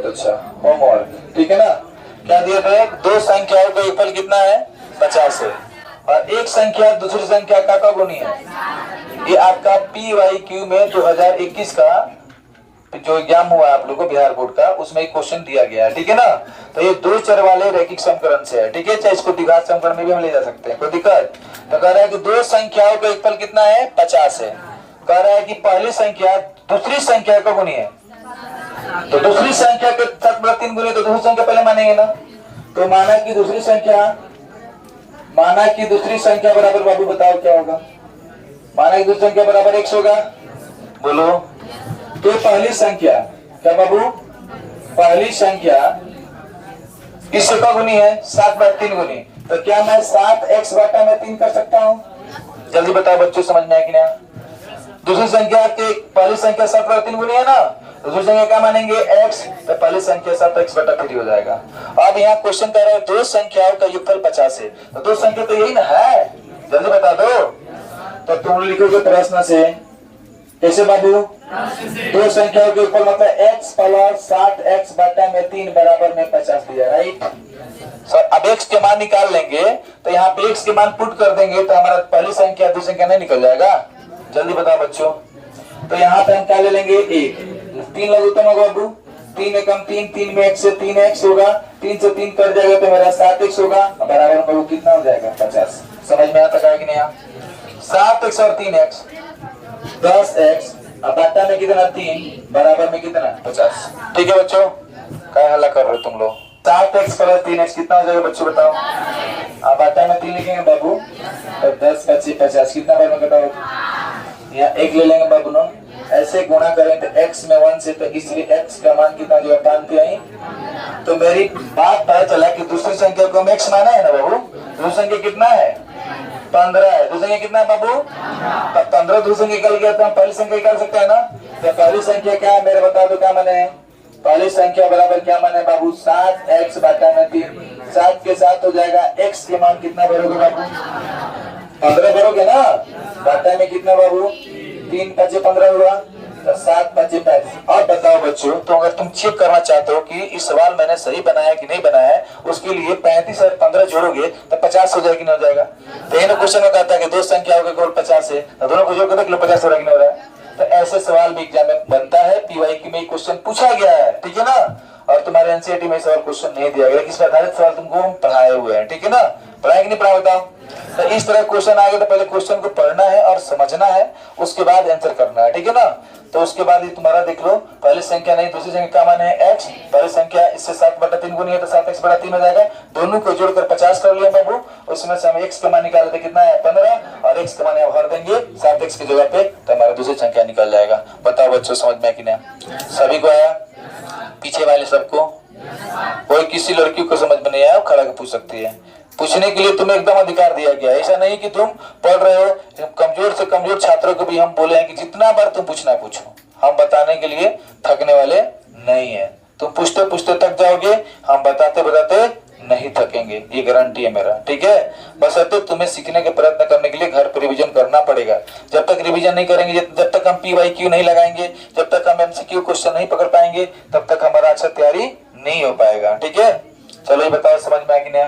अच्छा, होमवर्क, ठीक है ना। क्या दिया था, दो संख्याओं का योगफल कितना है, 50 है, और एक संख्या दूसरी संख्या का गुणी है। ये आपका PYQ में 2021 का जो एग्जाम हुआ आप लोगों को बिहार बोर्ड का, उसमें एक क्वेश्चन दिया गया है, ठीक है ना। तो ये दो चर वाले रैखिक समीकरण से है, ठीक है, चाहे इसको द्विघात समीकरण में भी हम ले जा सकते हैं, कोई दिक्कत। तो कह रहा है कि दो संख्याओं का योगफल कितना है, 50 है। कह रहा है कि पहली संख्या दूसरी संख्या का गुणी है, तो दूसरी संख्या के साथ 3 गुणे, तो दूसरी संख्या पहले मानेंगे ना। तो माना कि दूसरी संख्या बराबर, बाबू बताओ क्या होगा। माना कि दूसरी संख्या बराबर 100 होगा, बोलो। तो पहली संख्या क्या बाबू, पहली संख्या किसका गुणी है, 7/3 गुणी। तो क्या मैं 7x बटा में 3 कर सकता हूँ, जल्दी बताओ बच्चों, समझ में आया कि नहीं। दूसरी संख्या के पहली संख्या 7/3 गुणी है ना, दूसरी संख्या क्या मानेंगे, x, तो पहली संख्या 7x/3 हो जाएगा। अब यहाँ क्वेश्चन कह रहा है दो संख्याओं का योगफल 50 है, तो दो संख्या तो यही ना है, जल्दी बता दो। तो तुम लिखोगे प्रश्न से, कैसे बाबू, दो संख्याओं के ऊपर मतलब x प्लस 7x बटा में 3 बराबर में 50 दिया, राइट सर। अब x के मान निकाल लेंगे, तो यहाँ पे x के मान पुट कर देंगे, तो हमारा पहली संख्या दूसरी संख्या नहीं निकल जाएगा, जल्दी बताओ बच्चों। तो यहाँ पे हम क्या ले लेंगे, 3 लघुत्तम होगा बाबू, 3 एकम 3, 3 में 1 से 3x होगा, 3 से 3 कट जाएगा तो मेरा 7x होगा, बराबर में कितना हो जाएगा, 50। समझ में आता है कि नहीं, 7x और 3x 10x, अब बटा में कितना 3, बराबर में कितना 50, ठीक है बच्चों। क्या हल्ला कर रहे हो तुम लोग, 7x प्लस 3x कितना हो जाएगा बच्चों बताओ। अब बटा में 3 लिखेंगे बाबू, तो 10 × 5 = 50, कितना बार में घटाओ, यहाँ 1 ले लेंगे बाबू ना, ऐसे गुणा करें तो x में 1 से, तो इसलिए x का मान कितना जो है आई। तो मेरी बात पता चला कि दूसरी संख्या को हम x माना है ना बाबू, दूसरी संख्या कितना है, 15 है, दूसरी संख्या कितना है बाबू, 15 दूसरी संख्या निकल गया, तो हम पहली संख्या निकाल सकते हैं ना। तो पहली संख्या क्या है मेरे बता दो, क्या माने, पहली संख्या बराबर क्या माने बाबू, 7x बटा में 3, 7 के साथ हो जाएगा x के मान कितना भरोगे बाबू, 15 भरोगे ना, बटा में कितना बाबू, 3 × 5 = 15 हुआ, तो 7 × 5 = 35। अब बताओ बच्चों, तो अगर तुम चेक करना चाहते हो कि इस सवाल मैंने सही बनाया कि नहीं बनाया है, उसके लिए 35 और 15 जोड़ोगे तो 50 हो जाएगा कि नहीं हो जाएगा। तो इन क्वेश्चन में कहता है कि दो संख्याओं का केवल 50 है, तो दोनों को जोड़ कर 50 हो रहा है कि नहीं हो रहा है। तो ऐसे सवाल भी एग्जाम में बनता है, PYQ में क्वेश्चन पूछा गया है, ठीक है ना। और तुम्हारे NCERT में सवाल क्वेश्चन नहीं दिया गया, किस आधारित सवाल तुमको हम पढ़ाए हुए हैं, ठीक है ना। पढ़ाए कि नहीं पढ़ा बताओ। तो इस तरह क्वेश्चन आएगा तो पहले क्वेश्चन को पढ़ना है और समझना है, उसके बाद आंसर करना है, ठीक है ना। तो उसके बाद ये तुम्हारा देख लो, पहली संख्या नहीं दूसरी संख्या का मान है x, पहली संख्या इससे 7/3 गुनी है तो 7x/3 हो जाएगा, दोनों को जोड़कर 50 कर लिया बाबू। उसमें से हम x का मान निकाले थे कितना है 15, और x का मान भर देंगे 7x की जगह पे, तो हमारा दूसरी संख्या निकल जाएगा। बताओ बच्चों समझ में कि नहीं, सभी को आया, पीछे वाले सबको, कोई किसी लड़की को समझ में नहीं आया खड़ा के पूछ सकती है, पूछने के लिए तुम्हें एकदम अधिकार दिया गया। ऐसा नहीं कि तुम पढ़ रहे हो, कमजोर से कमजोर छात्रों को भी हम बोले हैं कि जितना बार तुम पूछना पूछो, हम बताने के लिए थकने वाले नहीं है। तुम पूछते पूछते थक जाओगे, हम बताते बताते नहीं थकेंगे, ये गारंटी है मेरा, ठीक है। बस तो तुम्हें सीखने के प्रयत्न करने के लिए घर पर रिविजन करना पड़ेगा। जब तक रिविजन नहीं करेंगे, जब तक हम PYQ नहीं लगाएंगे, जब तक हम MCQ क्वेश्चन नहीं पकड़ पाएंगे, तब तक हमारा अच्छा तैयारी नहीं हो पाएगा, ठीक है। चलो ये बताओ समझ में आया कि नहीं।